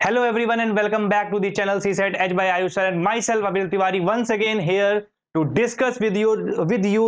Hello everyone and welcome back to the channel CSET Edge by Ayush sir and myself Abil Tiwari once again here to discuss with you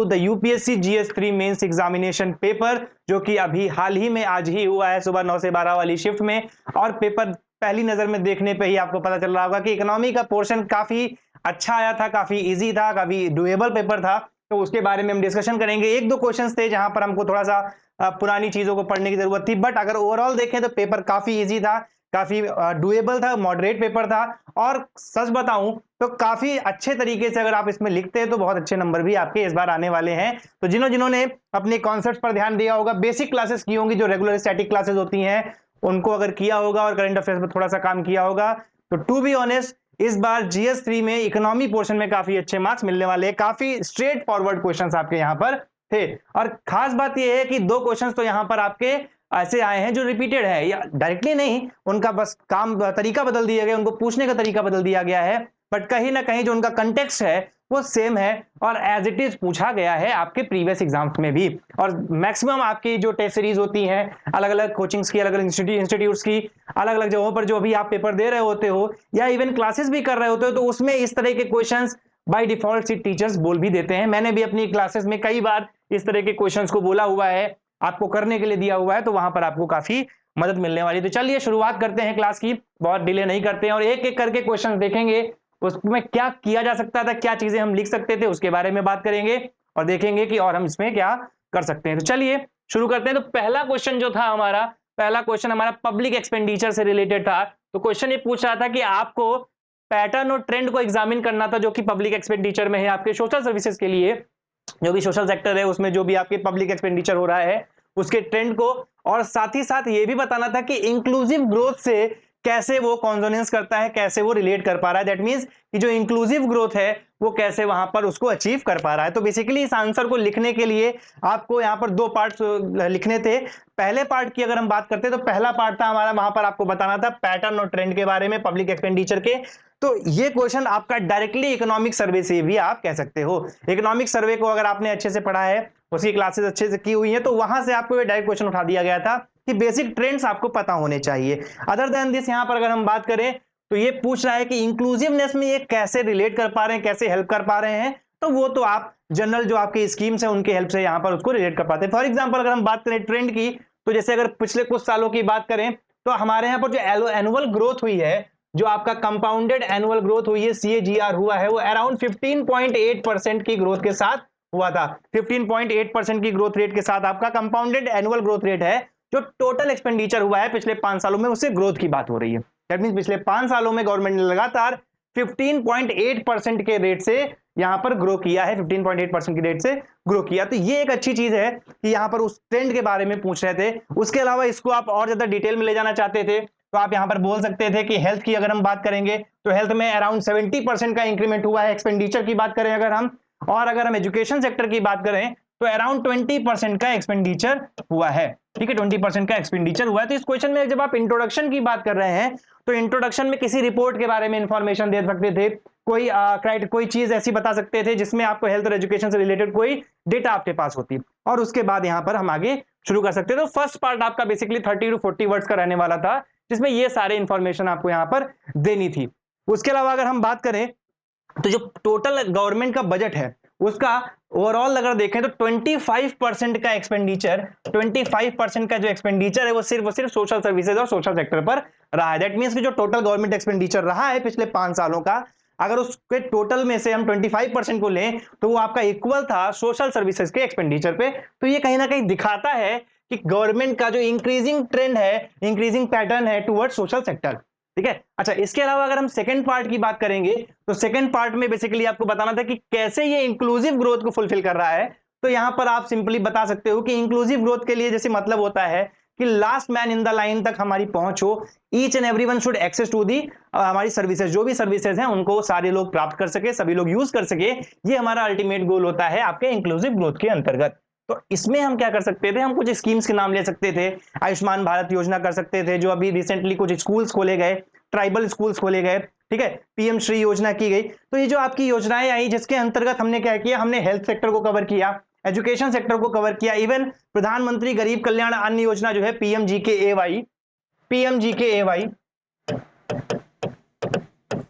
the UPSC GS3 mains examination paper जो कि अभी हाल ही में आज ही हुआ है सुबह 9 से 12 वाली शिफ्ट में। और पेपर पहली नजर में देखने पे ही आपको पता चल रहा होगा कि इकोनॉमी का पोर्शन काफी अच्छा आया था, काफी इजी था, काफी डुएबल पेपर था। तो उसके बारे में हम डिस्कशन करेंगे। एक दो क्वेश्चंस थे जहां पर हमको थोड़ा सा पुरानी चीजों को पढ़ने की जरूरत थी, बट अगर ओवरऑल देखें तो पेपर काफी इजी था, काफी डुएबल था, मॉडरेट पेपर था। और सच बताऊं तो काफी अच्छे तरीके से अगर आप इसमें लिखते हैं तो बहुत अच्छे नंबर भी आपके इस बार आने वाले हैं। तो जिन्होंने अपने कॉन्सेप्ट्स पर ध्यान दिया होगा, बेसिक क्लासेस की होंगी, जो रेगुलर स्टैटिक क्लासेस होती हैं उनको अगर किया होगा और करंट अफेयर्स पर थोड़ा सा काम किया होगा, तो टू बी ऑनेस्ट इस बार जीएस3 में इकोनॉमी पोर्शन में काफी अच्छे मार्क्स मिलने वाले हैं। काफी स्ट्रेट फॉरवर्ड क्वेश्चंस आपके यहां पर थे। और खास बात यह है कि दो क्वेश्चंस तो यहां पर आपके ऐसे आए हैं जो रिपीटेड है, या डायरेक्टली नहीं, उनका बस काम तरीका बदल दिया गया, उनको पूछने का तरीका बदल दिया गया है, बट कहीं ना कहीं जो उनका कंटेक्स्ट है वो सेम है और एज इट इज पूछा गया है आपके प्रीवियस एग्जाम्स में भी। और मैक्सिमम आपकी जो टेस्ट सीरीज होती हैं अलग अलग कोचिंग्स की, अलग अलग इंस्टीट्यूट्स की, अलग अलग जगहों पर जो अभी आप पेपर दे रहे होते हो या इवन क्लासेस भी कर रहे होते हो, तो उसमें इस तरह के क्वेश्चंस बाय डिफॉल्ट सी टीचर्स बोल भी देते हैं। मैंने भी अपनी क्लासेस में कई बार इस तरह के क्वेश्चंस को बोला हुआ है, आपको करने के लिए दिया हुआ है, तो वहां पर आपको काफी मदद मिलने वाली। तो चलिए शुरुआत करते हैं क्लास की, बहुत डिले नहीं करते हैं और एक एक करके क्वेश्चन देखेंगे, उसमें क्या किया जा सकता था, क्या चीजें हम लिख सकते थे, उसके बारे में बात करेंगे और देखेंगे कि और हम इसमें क्या कर सकते हैं। तो चलिए शुरू करते हैं। तो पहला क्वेश्चन जो था हमारा, पहला क्वेश्चन हमारा पब्लिक एक्सपेंडिचर से रिलेटेड था। तो क्वेश्चन ये पूछ रहा था कि आपको पैटर्न और ट्रेंड को एग्जामिन करना था जो कि पब्लिक एक्सपेंडिचर में है आपके सोशल सर्विसेज के लिए, जो भी सोशल सेक्टर है उसमें जो भी आपके पब्लिक एक्सपेंडिचर हो रहा है उसके ट्रेंड को, और साथ ही साथ ये भी बताना था कि इंक्लूसिव ग्रोथ से कैसे वो कॉन्सोनेंस करता है, कैसे वो रिलेट कर पा रहा है। दैट मींस कि जो इंक्लूसिव ग्रोथ है वो कैसे वहां पर उसको अचीव कर पा रहा है। तो बेसिकली इस आंसर को लिखने के लिए आपको यहां पर दो पार्ट्स लिखने थे। पहले पार्ट की अगर हम बात करते हैं तो पहला पार्ट था हमारा, वहां पर आपको बताना था पैटर्न और ट्रेंड के बारे में पब्लिक एक्सपेंडिचर के। तो ये क्वेश्चन आपका डायरेक्टली इकोनॉमिक सर्वे से भी आप कह सकते हो। इकोनॉमिक सर्वे को अगर आपने अच्छे से पढ़ा है, उसकी क्लासेस अच्छे से की हुई है, तो वहां से आपको ये डायरेक्ट क्वेश्चन उठा दिया गया था कि बेसिक ट्रेंड्स आपको पता होने चाहिए। अदर देन दिस यहां पर अगर हम बात करें तो ये पूछ रहा है कि इंक्लूसिवनेस में ये कैसे रिलेट कर पा रहे हैं, कैसे हेल्प कर पा रहे हैं। तो वो तो आप जनरल जो आपके स्कीम्स है उनके हेल्प से यहां पर उसको रिलेट कर पाते हैं। फॉर एग्जांपल अगर हम बात करें ट्रेंड की, तो जैसे अगर पिछले कुछ सालों की बात करें तो हमारे यहां पर जो एनुअल ग्रोथ हुई है, जो आपका कंपाउंडेड एनुअल ग्रोथ हुई है, CAGR हुआ है, वो अराउंड 15.8% की ग्रोथ के साथ हुआ था। 15.8% की ग्रोथ रेट के साथ आपका कंपाउंडेड एनुअल ग्रोथ रेट है। जो टोटल एक्सपेंडिचर हुआ है पिछले 5 सालों में, उससे ग्रोथ की बात हो रही है। दैट मींस पिछले 5 सालों में गवर्नमेंट ने लगातार 15.8% के रेट से यहां पर ग्रो किया है, 15.8% की रेट से ग्रो किया। तो ये एक अच्छी चीज है कि यहां पर उस ट्रेंड के बारे में पूछ रहे थे। उसके अलावा इसको आप और ज्यादा डिटेल में ले जाना चाहते थे तो आप यहां पर बोल सकते थे कि हेल्थ की अगर हम बात करेंगे तो हेल्थ में अराउंड 70% का इंक्रीमेंट हुआ है एक्सपेंडिचर की बात करें अगर हम। और अगर हम एजुकेशन सेक्टर की बात करें तो अराउंड 20% का एक्सपेंडिचर हुआ है। ठीक है, 20% का एक्सपेंडिचर हुआ है। तो इस क्वेश्चन में जब आप इंट्रोडक्शन की बात कर रहे हैं तो इंट्रोडक्शन में किसी रिपोर्ट के बारे में इंफॉर्मेशन दे सकते थे, कोई चीज ऐसी बता सकते थे जिसमें आपको हेल्थ और एजुकेशन से रिलेटेड कोई डेटा आपके पास होती, और उसके बाद यहां पर हम आगे शुरू कर सकते थे। तो फर्स्ट पार्ट आपका बेसिकली 30 to 40 वर्ड्स का रहने वाला था, जिसमें ये सारे इंफॉर्मेशन आपको यहां पर देनी थी। उसके अलावा अगर हम बात करें तो जो टोटल गवर्नमेंट का बजट है उसका ओवरऑल अगर देखें तो 25% का एक्सपेंडिचर, 25% का जो एक्सपेंडिचर है वो सिर्फ सोशल सर्विसेज और सोशल सेक्टर पर रहा है। दैट मींस कि जो टोटल गवर्नमेंट एक्सपेंडिचर रहा है पिछले 5 सालों का, अगर उसके टोटल में से हम 25% को लें तो वो आपका इक्वल था सोशल सर्विसेज के एक्सपेंडिचर पे। तो ये कहीं ना कहीं दिखाता है कि गवर्नमेंट का जो इंक्रीजिंग ट्रेंड है, इंक्रीजिंग पैटर्न है टुवर्ड्स सोशल सेक्टर। ठीक है। अच्छा, इसके अलावा अगर हम सेकंड पार्ट की बात करेंगे तो सेकंड पार्ट में बेसिकली आपको बताना था कि कैसे ये इंक्लूसिव ग्रोथ को फुलफिल कर रहा है। तो यहां पर आप सिंपली बता सकते हो कि इंक्लूसिव ग्रोथ के लिए जैसे मतलब होता है कि last man in the line तक हमारी पहुंच हो, each and everyone should access to the हमारी सर्विसेज, जो भी सर्विसेज हैं उनको सारे लोग प्राप्त कर सके, सभी लोग यूज कर सके। ये हमारा अल्टीमेट गोल होता है आपके इंक्लूसिव ग्रोथ के अंतर्गत। तो इसमें हम क्या कर सकते थे, हम कुछ स्कीम्स के नाम ले सकते थे। आयुष्मान भारत योजना कर सकते थे, जो अभी रिसेंटली कुछ स्कूल्स खोले गए, ट्राइबल स्कूल्स खोले गए। ठीक है, पीएम श्री योजना की गई। तो ये जो आपकी योजनाएं आई जिसके अंतर्गत हमने क्या किया, हमने हेल्थ सेक्टर को कवर किया, एजुकेशन सेक्टर को कवर किया, इवन प्रधानमंत्री गरीब कल्याण अन्न योजना जो है पीएमजीकेएवाई,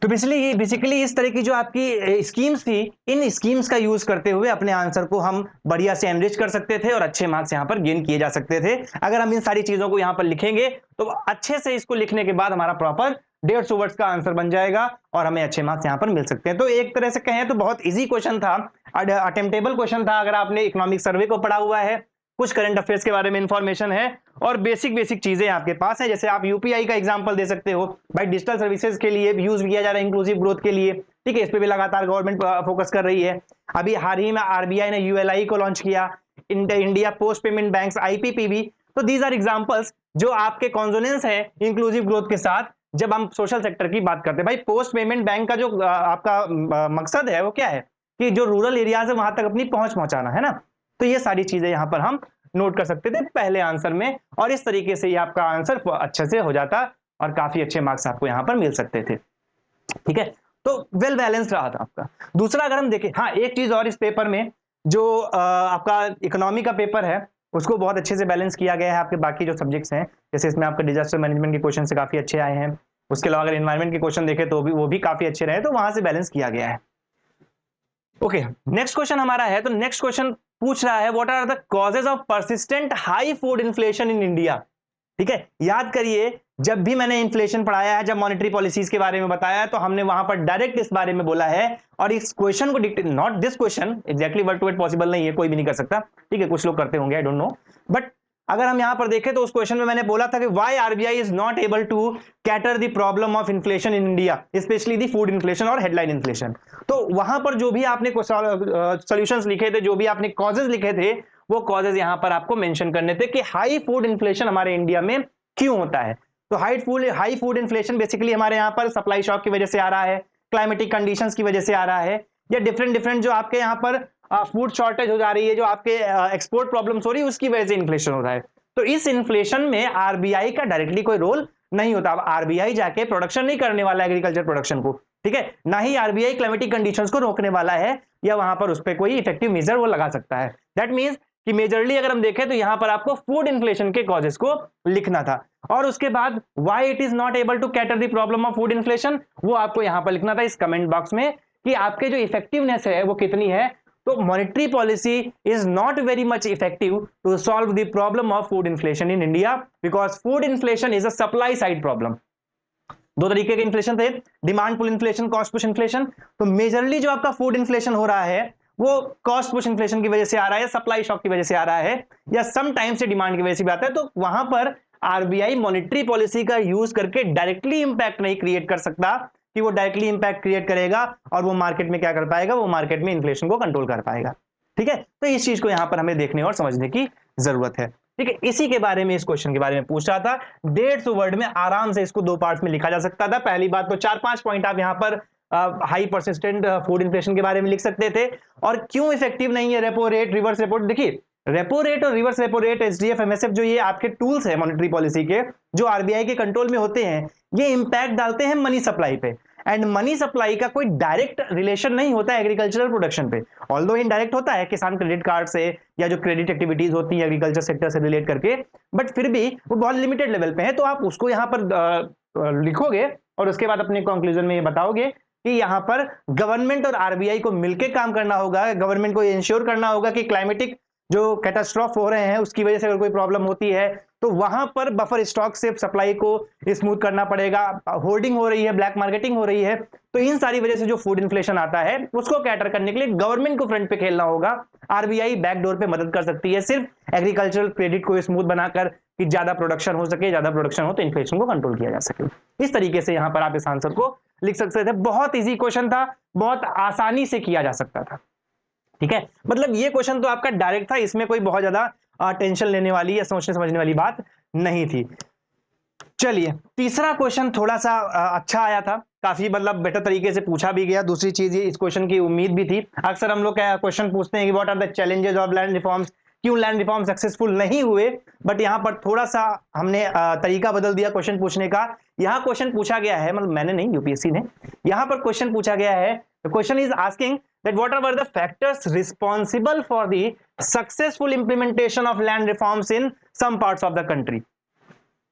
तो बेसिकली इस तरह की जो आपकी स्कीम्स थी, इन स्कीम्स का यूज करते हुए अपने आंसर को हम बढ़िया से एनरिच कर सकते थे और अच्छे मार्क्स यहां पर गेन किए जा सकते थे। अगर हम इन सारी चीजों को यहां पर लिखेंगे तो अच्छे से इसको लिखने के बाद हमारा प्रॉपर 150 वर्ड्स का आंसर बन जाएगा और हमें अच्छे मार्क्स यहां पर मिल सकते हैं। तो एक तरह से कहें तो बहुत इजी क्वेश्चन था, अटेम्प्टेबल क्वेश्चन था। अगर आपने इकोनॉमिक सर्वे को पढ़ा हुआ है, कुछ करंट अफेयर्स के बारे में इंफॉर्मेशन है और बेसिक चीजें आपके पास है, जैसे आप यूपीआई का एग्जांपल दे सकते हो भाई, डिजिटल सर्विसेज के लिए यूज किया जा रहा है, इंक्लूसिव ग्रोथ के लिए, ठीक है। इस पे भी लगातार गवर्नमेंट फोकस कर रही है। अभी हाल ही में आरबीआई ने यूएलआई को लॉन्च किया, India post payment banks IPPB. तो दीज आर एग्जांपल्स जो आपके कॉन्सोनेंस है इंक्लूसिव ग्रोथ के साथ जब हम सोशल सेक्टर की बात करते हैं। भाई पोस्ट पेमेंट बैंक का जो आपका मकसद है वो क्या है कि जो रूरल एरियाज है वहां तक अपनी पहुंच पहुंचाना है ना। तो ये सारी चीजें यहां पर हम नोट कर सकते थे पहले आंसर में, और इस तरीके से ये आपका आंसर अच्छे से हो जाता और काफी अच्छे मार्क्स आपको यहां पर मिल सकते थे, ठीक है। तो वेल बैलेंस्ड रहा था आपका। दूसरा अगर हम देखें, हाँ एक चीज और इस पेपर में जो आपका इकोनॉमी का पेपर है उसको बहुत अच्छे से बैलेंस किया गया है आपके बाकी जो सब्जेक्ट्स हैं। जैसे इसमें आपका डिजास्टर मैनेजमेंट के क्वेश्चन से काफी अच्छे आए हैं। उसके अलावा अगर एनवायरमेंट के क्वेश्चन देखें तो वो भी काफी अच्छे रहे, तो वहां से बैलेंस किया गया है। ओके, नेक्स्ट क्वेश्चन हमारा है, तो नेक्स्ट क्वेश्चन पूछ रहा है what are the causes of persistent high food inflation in India. ठीक है, याद करिए जब भी मैंने इन्फ्लेशन पढ़ाया है, जब मॉनेटरी पॉलिसीज के बारे में बताया है, तो हमने वहां पर डायरेक्ट इस बारे में बोला है। और इस क्वेश्चन को dictate, not this question exactly word to word possible नहीं है, कोई भी नहीं कर सकता, ठीक है, कुछ लोग करते होंगे, आई डोंट नो। बट अगर हम यहां पर देखें तो उस क्वेश्चन में मैंने बोला था कि why RBI is not able to cater the problem of inflation in India, specially the food inflation और हेडलाइन इन्फ्लेशन। तो वहां पर जो भी आपने सॉल्यूशंस लिखे थे, जो भी आपने कॉजेज लिखे थे, वो कॉजेज यहां पर आपको मेंशन करने थे कि हाई फूड इन्फ्लेशन हमारे इंडिया में क्यों होता है। तो हाई फूड इन्फ्लेशन बेसिकली हमारे यहां पर सप्लाई शॉक की वजह से आ रहा है, क्लाइमेटिक कंडीशंस की वजह से आ रहा है, या डिफरेंट जो आपके यहां पर फूड शॉर्टेज हो जा रही है, जो आपके एक्सपोर्ट प्रॉब्लम्स हो रही है, उसकी वजह से इन्फ्लेशन हो रहा है। तो इस इन्फ्लेशन में आरबीआई का डायरेक्टली कोई रोल नहीं होता। अब आरबीआई जाके प्रोडक्शन नहीं करने वाला एग्रीकल्चर प्रोडक्शन को, ठीक है, ना ही आरबीआई क्लाइमेटिक कंडीशंस को रोकने वाला है या वहां पर उस पर कोई इफेक्टिव मेजर वो लगा सकता है। दैट मींस कि मेजरली अगर हम देखें तो यहां पर आपको फूड इन्फ्लेशन के कॉजेस को लिखना था, और उसके बाद why it is not able to cater the problem of food inflation वो आपको यहां पर लिखना था इस कमेंट बॉक्स में कि आपके जो इफेक्टिवनेस है वो कितनी है। तो monetary policy is not very much effective to solve the problem of food inflation in India because food inflation is a supply side problem. दो तरीके के इन्फ्लेशन थे, demand pull inflation, cost push inflation. तो majorly जो आपका food inflation हो रहा है वो कॉस्ट पुश इन्फ्लेशन की वजह से आ रहा है, सप्लाई शॉक की वजह से आ रहा है, या सम टाइम से डिमांड की वजह से भी आता है। तो वहां पर आरबीआई मॉनेटरी पॉलिसी का यूज करके डायरेक्टली इंपैक्ट नहीं क्रिएट कर सकता कि वो डायरेक्टली इंपैक्ट क्रिएट करेगा और वो मार्केट में क्या कर पाएगा, वो मार्केट में इन्फ्लेशन को कंट्रोल कर पाएगा। ठीक है, तो इस चीज को यहां पर हमें देखने और समझने की जरूरत है। ठीक है, इसी के बारे में, इस क्वेश्चन के बारे में पूछ रहा था। 150 वर्ड में आराम से इसको दो पार्ट्स में लिखा जा सकता था। पहली बात तो 4-5 पॉइंट आप यहां पर हाई परसिस्टेंट फूड इन्फ्लेशन के बारे में लिख सकते थे, और क्यों इफेक्टिव नहीं है रेपो रेट, रिवर्स रेपो। देखिए रेपो रेट और reverse repo rate, SDF, MSF, जो ये आपके टूल्स है मॉनेटरी पॉलिसी के, जो आरबीआई के कंट्रोल में होते हैं, ये इंपैक्ट डालते हैं मनी सप्लाई पे। एंड मनी सप्लाई का कोई डायरेक्ट रिलेशन नहीं होता है एग्रीकल्चरल प्रोडक्शन पे, ऑल्दो इनडायरेक्ट होता है किसान क्रेडिट कार्ड से या जो क्रेडिट एक्टिविटीज होती है एग्रीकल्चर सेक्टर से रिलेट करके, बट फिर भी वो बहुत लिमिटेड लेवल पे है। तो आप उसको यहाँ पर लिखोगे और उसके बाद अपने कंक्लूजन में ये बताओगे कि यहाँ पर गवर्नमेंट और आरबीआई को मिलकर काम करना होगा। गवर्नमेंट को इंश्योर करना होगा कि क्लाइमेटिक जो कैटास्ट्रॉफ हो रहे हैं उसकी वजह से अगर कोई प्रॉब्लम होती है तो वहां पर बफर स्टॉक से सप्लाई को स्मूथ करना पड़ेगा। होर्डिंग हो रही है, ब्लैक मार्केटिंग हो रही है, तो इन सारी वजह से जो फूड इन्फ्लेशन आता है उसको कैटर करने के लिए गवर्नमेंट को फ्रंट पे खेलना होगा। आरबीआई बैकडोर पे मदद कर सकती है सिर्फ एग्रीकल्चरल क्रेडिट को स्मूथ बनाकर कि ज्यादा प्रोडक्शन हो सके, ज्यादा प्रोडक्शन हो तो इन्फ्लेशन को कंट्रोल किया जा सके। इस तरीके से यहां पर आप इस आंसर को लिख सकते थे। बहुत इजी क्वेश्चन था, बहुत आसानी से किया जा सकता था। ठीक है, मतलब ये क्वेश्चन तो आपका डायरेक्ट था, इसमें कोई बहुत ज्यादा टेंशन लेने वाली या सोचने समझने वाली बात नहीं थी। चलिए तीसरा क्वेश्चन थोड़ा सा अच्छा आया था, काफी मतलब बेटर तरीके से पूछा भी गया। दूसरी चीज इस क्वेश्चन की उम्मीद भी थी। अक्सर हम लोग क्वेश्चन पूछते हैं कि what are the challenges of land reforms, क्यों लैंड रिफॉर्म सक्सेसफुल नहीं हुए, बट यहां पर थोड़ा सा हमने तरीका बदल दिया क्वेश्चन पूछने का। यहां क्वेश्चन पूछा गया है, मतलब मैंने नहीं, यूपीएससी ने, यहां पर क्वेश्चन पूछा गया है, the question is asking that what are the factors responsible for the successful implementation of land reforms in some parts of the country।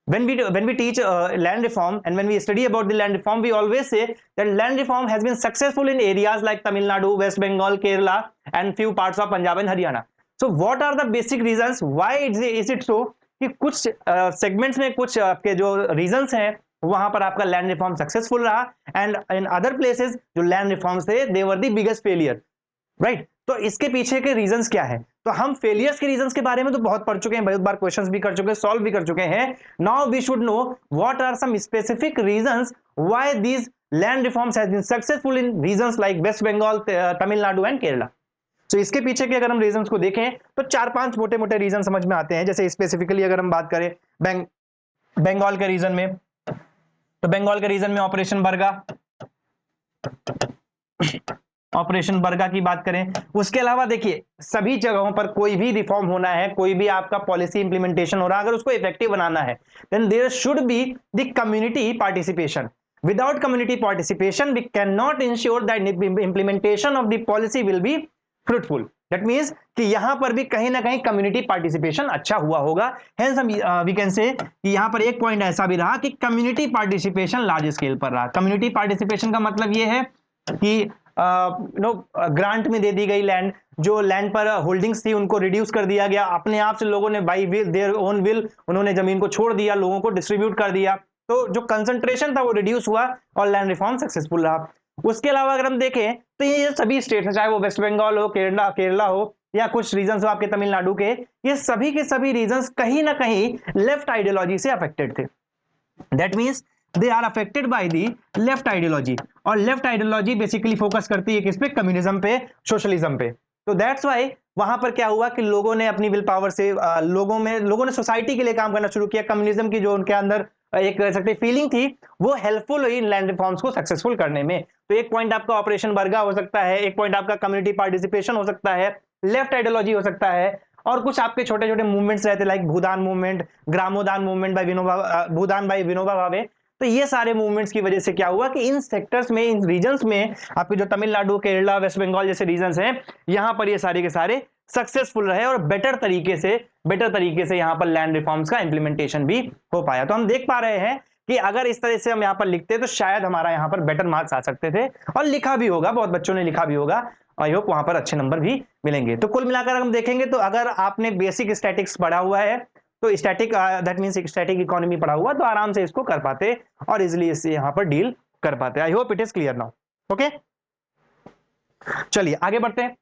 when we teach land reform and when we study about the land reform, we always say that land reform has been successful in areas like Tamil Nadu, West Bengal, Kerala and few parts of Punjab and Haryana. So what are the basic reasons why is it so कि कुछ segments में कुछ आपके जो reasons हैं वहां पर आपका लैंड रिफॉर्म सक्सेसफुल रहा एंड इन अदर प्लेसेस जो लैंड रिफॉर्म्स थे they were the biggest failure, right. तो इसके पीछे के रीजंस क्या है? तो हम फेलियर्स के रीजंस के बारे में तो बहुत पढ़ चुके हैं, बहुत बार क्वेश्चंस भी कर चुके हैं, सॉल्व भी कर चुके हैं। Now we should know what are some specific reasons why these land reforms has been successful in regions like West Bengal, Tamil Nadu and Kerala. तो इसके पीछे के अगर हम रीजंस को देखें तो 4-5 मोटे मोटे रीजन समझ में आते हैं। जैसे स्पेसिफिकली अगर हम बात करें बंगाल के रीजन में, तो बंगाल के रीजन में ऑपरेशन बर्गा की बात करें। उसके अलावा देखिए सभी जगहों पर कोई भी रिफॉर्म होना है, कोई भी आपका पॉलिसी इंप्लीमेंटेशन हो रहा है, अगर उसको इफेक्टिव बनाना है then there should be the community participation. Without community participation we can not ensure that implementation of the policy will be fruitful. That means कि यहां पर भी कहीं ना कहीं कम्युनिटी पार्टिसिपेशन अच्छा हुआ होगा। हेंस हम वी कैन से कि यहां पर एक पॉइंट ऐसा भी रहा कि कम्युनिटी पार्टिसिपेशन लार्ज स्केल पर रहा। कम्युनिटी पार्टिसिपेशन का मतलब यह है कि ग्रांट में दे दी गई लैंड, जो लैंड पर होल्डिंग्स थी उनको रिड्यूस कर दिया गया, अपने आप से लोगों ने by will their own will उन्होंने जमीन को छोड़ दिया, लोगों को डिस्ट्रीब्यूट कर दिया, तो जो कंसंट्रेशन था वो रिड्यूस हुआ और लैंड रिफॉर्म सक्सेसफुल रहा। उसके अलावा अगर हम देखें तो ये सभी स्टेट है, चाहे वो वेस्ट बंगाल हो, केरला हो या कुछ रीजन्स हो आपके तमिलनाडु के, ये सभी के सभी रीजन्स कहीं ना कहीं लेफ्ट आइडियोलॉजी से अफेक्टेड थे। That means they are affected by the left ideology, और लेफ्ट आइडियोलॉजी बेसिकली फोकस करती है किस पे? कम्युनिज्म पे, सोशलिज्म पे। तो दैट्स व्हाई वहां पर क्या हुआ कि लोगों ने अपनी विल पावर से लोगों ने सोसाइटी के लिए काम करना शुरू किया। कम्युनिज्म की जो उनके अंदर एक कह सकते फीलिंग थी वो हेल्पफुल हुई इन लैंड रिफॉर्म्स को सक्सेसफुल करने में। तो एक पॉइंट आपका ऑपरेशन बर्गा हो सकता है, एक पॉइंट आपका कम्युनिटी पार्टिसिपेशन हो सकता है, लेफ्ट आइडियोलॉजी हो सकता है, और कुछ आपके छोटे छोटे मूवमेंट्स रहते like Bhoodan movement, Gramdan movement by Bhoodan by Vinoba Bhave. तो ये सारे मूवमेंट्स की वजह से क्या हुआ कि इन सेक्टर्स में, इन रीजन्स में आपके जो तमिलनाडु, केरला, वेस्ट बंगाल जैसे रीजन्स हैं, यहां पर ये सारे के सारे सक्सेसफुल रहे और बेटर तरीके से यहां पर लैंड रिफॉर्म्स का इंप्लीमेंटेशन भी हो पाया। तो हम देख पा रहे हैं कि अगर इस तरह से हम यहां पर लिखते तो शायद हमारा यहां पर बेटर मार्क्स आ सकते थे, और लिखा भी होगा, बहुत बच्चों ने लिखा भी होगा, आई होप वहां पर अच्छे नंबर भी मिलेंगे। तो कुल मिलाकर हम देखेंगे तो अगर आपने बेसिक स्टैटिक्स पढ़ा हुआ है तो static that means static economy पढ़ा हुआ तो आराम से इसको कर पाते और इजीली इससे यहां पर डील कर पाते। I hope it is clear now. Okay, चलिए आगे बढ़ते हैं।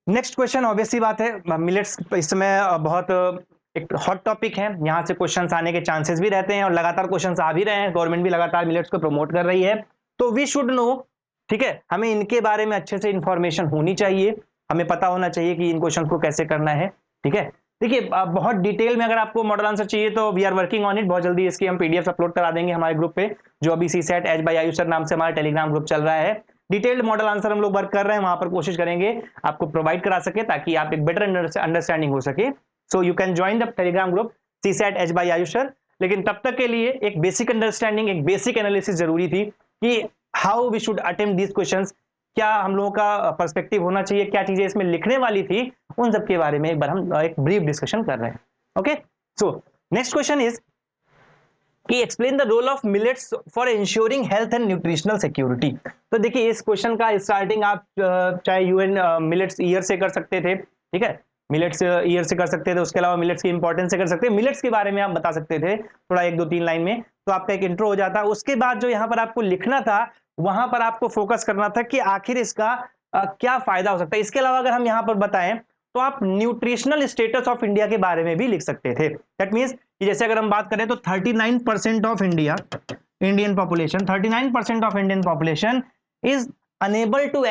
नेक्स्ट क्वेश्चन ऑब्वियसली बात है, मिलेट्स इस समय बहुत एक हॉट टॉपिक है, यहां से क्वेश्चंस आने के चांसेस भी रहते हैं और लगातार क्वेश्चंस आ भी रहे हैं, गवर्नमेंट भी लगातार मिलेट्स को प्रमोट कर रही है, तो वी शुड नो, ठीक है, हमें इनके बारे में अच्छे से इंफॉर्मेशन होनी चाहिए, हमें पता होना चाहिए कि इन क्वेश्चन को कैसे करना है। ठीक है, देखिए बहुत डिटेल में अगर आपको मॉडल आंसर चाहिए तो we are working on it, बहुत जल्दी इसकी हम पीडीएफ अपलोड करा देंगे हमारे ग्रुप पे, जो अभी CSAT edge by Ayush sir नाम से हमारा टेलीग्राम ग्रुप चल रहा है। डिटेल्ड मॉडल आंसर हम लोग वर्क कर रहे हैं, वहां पर कोशिश करेंगे आपको प्रोवाइड करा सके ताकि आप एक बेटर अंडरस्टैंडिंग हो सके। So you can join the Telegram group CSAT edge by Ayush sir. लेकिन तब तक के लिए एक बेसिक अंडरस्टैंडिंग, एक बेसिक एनालिसिस जरूरी थी कि how we should attempt these questions, क्या हम लोगों का पर्सपेक्टिव होना चाहिए, क्या चीजें इसमें लिखने वाली थी, उन सब के बारे में एक बार हम एक ब्रीफ डिस्कशन कर रहे हैं। Okay, so next question is कि explain the role of millets for ensuring health and nutritional security. तो देखिए इस क्वेश्चन का स्टार्टिंग आप चाहे यूएन मिलेट्स ईयर से कर सकते थे, ठीक है, मिलेट्स ईयर से कर सकते थे, उसके अलावा मिलेट्स की इंपॉर्टेंस से कर सकते थे, मिलेट्स के बारे में आप बता सकते थे थोड़ा 1-2-3 लाइन में, तो आपका एक इंट्रो हो जाता। उसके बाद जो यहाँ पर आपको लिखना था वहां पर आपको फोकस करना था कि आखिर इसका क्या फायदा हो सकता है। इसके अलावा अगर हम यहाँ पर बताएं तो आप न्यूट्रिशनल स्टेटस ऑफ इंडिया के बारे में भी लिख सकते थे। दैट मींस कि जैसे अगर हम बात करें तो 39% of Indian population 39% of Indian population is unable to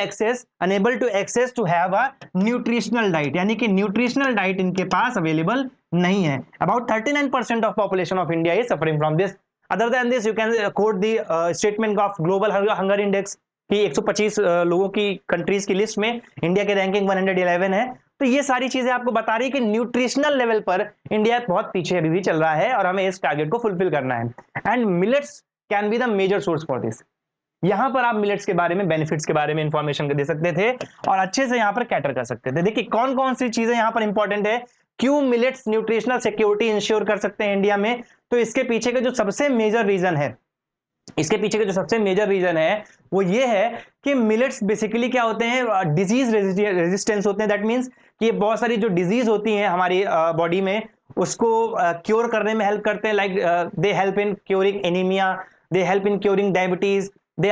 access to have a nutritional diet, यानी कि न्यूट्रिशनल डाइट इनके पास अवेलेबल नहीं है। About 39% of population of India is suffering from this. Other than this you can quote the statement of global hunger index की 125 लोगों की countries की लिस्ट में इंडिया की रैंकिंग 111 है। तो ये सारी चीजें आपको बता रही है कि न्यूट्रिशनल लेवल पर इंडिया बहुत पीछे अभी भी चल रहा है और हमें इस टारगेट को फुलफिल करना है। And millets can be the major source for this. यहां पर आप मिलेट्स के बारे में, बेनिफिट्स के बारे में इंफॉर्मेशन दे सकते थे और अच्छे से यहां पर कैटर कर सकते थे। देखिए कौन कौन सी चीजें यहां पर इंपॉर्टेंट है क्यों मिलेट्स न्यूट्रिशनल सिक्योरिटी इंश्योर कर सकते हैं इंडिया में? तो इसके पीछे का जो सबसे मेजर रीजन है, वो ये है कि मिलेट्स बेसिकली क्या होते हैं, डिजीज रेजिस्टेंस होते हैं। दैट मींस कि बहुत सारी जो डिजीज होती हैं हमारी बॉडी में, उसको क्योर करने में हेल्प करते हैं। Like they help in curing anaemia, they help in curing diabetes, they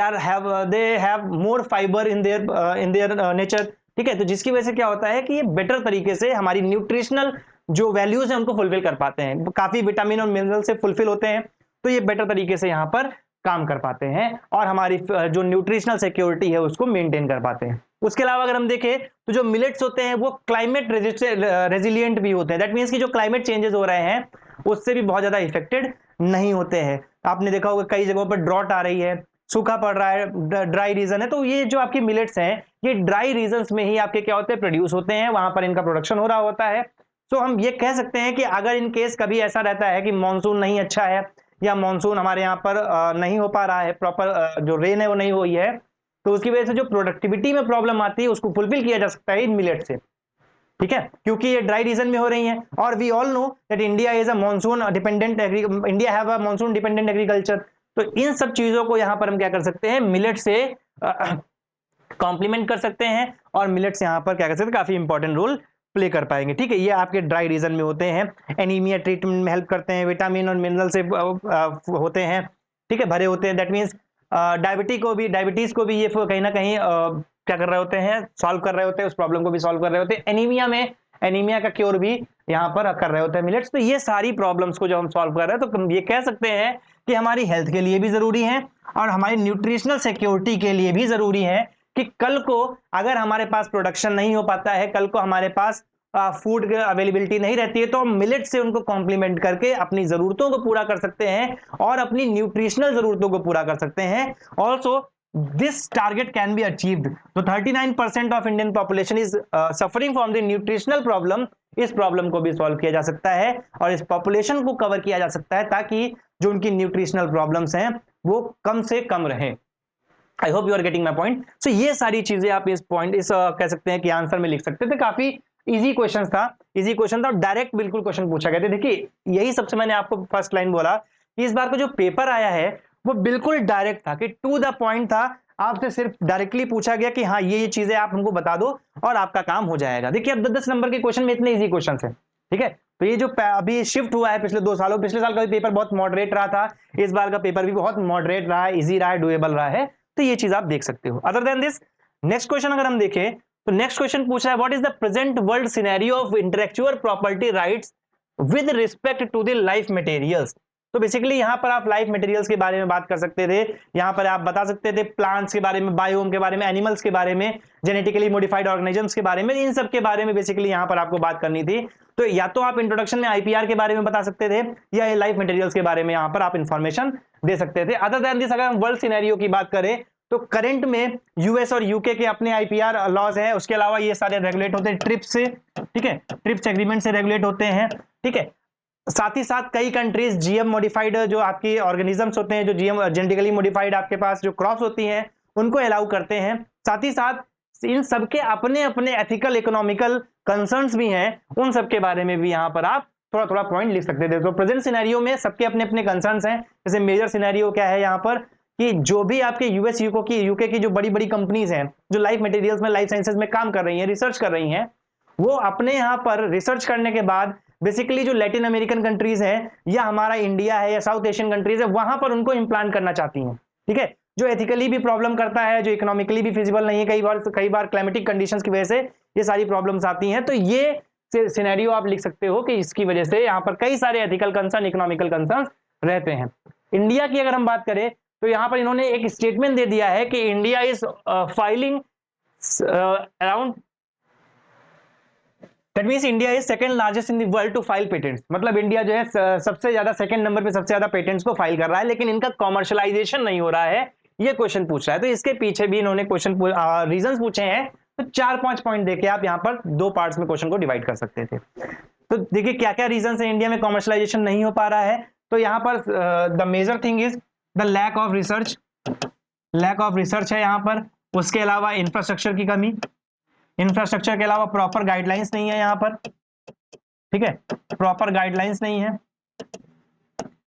have more fibre in their nature. ठीक है, तो जिसकी वजह से क्या होता है कि ये बेटर तरीके से हमारी न्यूट्रिशनल जो वैल्यूज है उनको फुलफिल कर पाते हैं, काफी विटामिन और मिनरल से फुलफिल होते हैं, तो ये बेटर तरीके से यहाँ पर काम कर पाते हैं और हमारी जो न्यूट्रिशनल सिक्योरिटी है उसको मेंटेन कर पाते हैं। उसके अलावा अगर हम देखें तो जो मिलेट्स होते हैं वो क्लाइमेट रेजिलिएंट भी होते हैं। दैट मींस कि जो क्लाइमेट चेंजेस हो रहे हैं उससे भी बहुत ज्यादा इफेक्टेड नहीं होते हैं। आपने देखा होगा कई जगहों पर ड्रॉट आ रही है, सूखा पड़ रहा है, ड्राई रीजन है, तो ये जो आपकी मिलेट्स हैं ये ड्राई रीजन्स में ही आपके क्या होते हैं, प्रोड्यूस होते हैं, वहां पर इनका प्रोडक्शन हो रहा होता है। तो हम ये कह सकते हैं कि अगर इन केस कभी ऐसा रहता है कि मानसून नहीं अच्छा है या मानसून हमारे यहाँ पर नहीं हो पा रहा है, प्रॉपर जो रेन है वो नहीं हुई है, तो उसकी वजह से जो प्रोडक्टिविटी में प्रॉब्लम आती है उसको फुलफिल किया जा सकता है इन मिलेट से। ठीक है, क्योंकि ये ड्राई रीजन में हो रही हैं और we all know that India is a monsoon dependent India have a monsoon dependent agriculture. तो इन सब चीजों को यहां पर हम क्या कर सकते हैं, मिलेट से कॉम्प्लीमेंट कर सकते हैं और मिलेट्स यहां पर क्या कर सकते हैं, काफी इंपॉर्टेंट रोल प्ले कर पाएंगे। ठीक है, ये आपके ड्राई रीजन में होते हैं, एनीमिया ट्रीटमेंट में हेल्प करते हैं, विटामिन और मिनरल से होते हैं, ठीक है, भरे होते हैं। दैट मींस डायबिटीज को भी ये कहीं ना कहीं क्या कर रहे होते हैं, सॉल्व कर रहे होते हैं, उस प्रॉब्लम को भी सॉल्व कर रहे होते हैं। एनीमिया का क्योर भी यहाँ पर कर रहे होते हैं मिलेट्स। तो ये सारी प्रॉब्लम्स को जब हम सॉल्व कर रहे हैं तो हम ये कह सकते हैं कि हमारी हेल्थ के लिए भी जरूरी है और हमारी न्यूट्रिशनल सिक्योरिटी के लिए भी जरूरी है कि कल को अगर हमारे पास प्रोडक्शन नहीं हो पाता है, कल को हमारे पास फूड अवेलेबिलिटी नहीं रहती है, तो हम मिलेट से उनको कॉम्प्लीमेंट करके अपनी जरूरतों को पूरा कर सकते हैं और अपनी न्यूट्रिशनल जरूरतों को पूरा कर सकते हैं। Also this target can be achieved. तो 39% of Indian population is suffering from the nutritional problem. इस प्रॉब्लम को भी सॉल्व किया जा सकता है और इस पॉपुलेशन को कवर किया जा सकता है ताकि जो उनकी न्यूट्रिशनल प्रॉब्लम्स हैं वो कम से कम रहें। I hope you are getting my point. So ये सारी चीजें आप इस कह सकते हैं कि आंसर में लिख सकते थे। काफी इजी क्वेश्चन था, डायरेक्ट बिल्कुल क्वेश्चन पूछा गया था। देखिए यही सबसे मैंने आपको फर्स्ट लाइन बोला कि इस बार का जो पेपर आया है वो बिल्कुल डायरेक्ट था, कि टू द पॉइंट था। आपसे सिर्फ डायरेक्टली पूछा गया कि हाँ ये चीजें आप हमको बता दो और आपका काम हो जाएगा। देखिए अब 10 नंबर के क्वेश्चन में इतने इजी क्वेश्चन है। ठीक है, तो ये जो अभी शिफ्ट हुआ है पिछले 2 सालों, पिछले साल का भी पेपर बहुत मॉडरेट रहा था, इस बार का पेपर भी बहुत मॉडरेट रहा है, इजी रहा है, डुएबल रहा है। तो ये चीज आप देख सकते हो। Other than this, next question अगर हम देखें तो नेक्स्ट क्वेश्चन पूछा है what is the present world scenario of intellectual property rights with respect to the life materials. तो बेसिकली यहां पर आप लाइफ मटेरियल्स के बारे में बात कर सकते थे, यहां पर आप बता सकते थे प्लांट्स के बारे में, बायोम के बारे में, एनिमल्स के बारे में, जेनेटिकली मॉडिफाइड ऑर्गेनिजम्स के बारे में, इन सब के बारे में बेसिकली यहां पर आपको बात करनी थी। तो या तो आप इंट्रोडक्शन में आईपीआर के बारे में बता सकते थे या लाइफ मटेरियल्स के बारे में यहां पर आप इंफॉर्मेशन दे सकते थे। अदर देन दिस, अगर हम वर्ल्ड सिनेरियो की बात करें तो करंट में यूएस और यूके के अपने आईपीआर लॉज है, उसके अलावा ये सारे रेगुलेट होते हैं ट्रिप्स से। ठीक है, ट्रिप्स एग्रीमेंट से रेगुलेट होते हैं। ठीक है, साथ ही साथ कई कंट्रीज जीएम मॉडिफाइड जो आपकी ऑर्गेनिजम्स होते हैं, जो जीएम जेनेटिकली मॉडिफाइड आपके पास जो क्रॉप्स होती हैं उनको अलाउ करते हैं। साथ ही साथ इन सबके अपने अपने एथिकल इकोनॉमिकल कंसर्न्स भी हैं, उन सब के बारे में भी यहां पर आप थोड़ा थोड़ा पॉइंट लिख सकते थे। तो प्रेजेंट सिनेरियो में सबके अपने अपने कंसर्न्स हैं। जैसे मेजर सिनेरियो क्या है यहाँ पर कि जो भी आपके यूएस यूके की जो बड़ी बड़ी कंपनीज हैं जो लाइफ मटेरियल्स में, लाइफ साइंसेज में काम कर रही हैं, रिसर्च कर रही हैं, वो अपने यहाँ पर रिसर्च करने के बाद बेसिकली जो लैटिन अमेरिकन कंट्रीज हैं या हमारा इंडिया है या साउथ एशियन कंट्रीज है वहां पर उनको इम्प्लांट करना चाहती हैं। ठीक है, जो एथिकली भी प्रॉब्लम करता है, जो इकोनॉमिकली भी फिजिबल नहीं है, कई बार क्लाइमेटिक कंडीशंस की वजह से ये सारी प्रॉब्लम्स आती हैं। तो ये सिनेरियो आप लिख सकते हो कि इसकी वजह से यहाँ पर कई सारे एथिकल कंसर्न, इकोनॉमिकल कंसर्न रहते हैं। इंडिया की अगर हम बात करें तो यहां पर इन्होंने एक स्टेटमेंट दे दिया है कि India is filing around, that means India is second largest in the world to file patents. मतलब इंडिया जो है सबसे ज्यादा, सेकंड नंबर पे सबसे ज्यादा पेटेंट्स को फाइल कर रहा है, लेकिन इनका कॉमर्शलाइजेशन नहीं हो रहा है, ये क्वेश्चन पूछ रहा है। तो इसके पीछे भी इन्होंने रीजंस पूछे हैं। तो 4-5 पॉइंट देके आप यहाँ पर 2 पार्ट्स में क्वेश्चन को डिवाइड कर सकते थे। तो देखिए क्या क्या रीजंस है इंडिया में कॉमर्शलाइजेशन नहीं हो पा रहा है। तो यहाँ पर the major thing is the lack of research है यहाँ पर। उसके अलावा इंफ्रास्ट्रक्चर की कमी, इंफ्रास्ट्रक्चर के अलावा प्रॉपर गाइडलाइंस नहीं है यहाँ पर। ठीक है, प्रॉपर गाइडलाइंस नहीं है।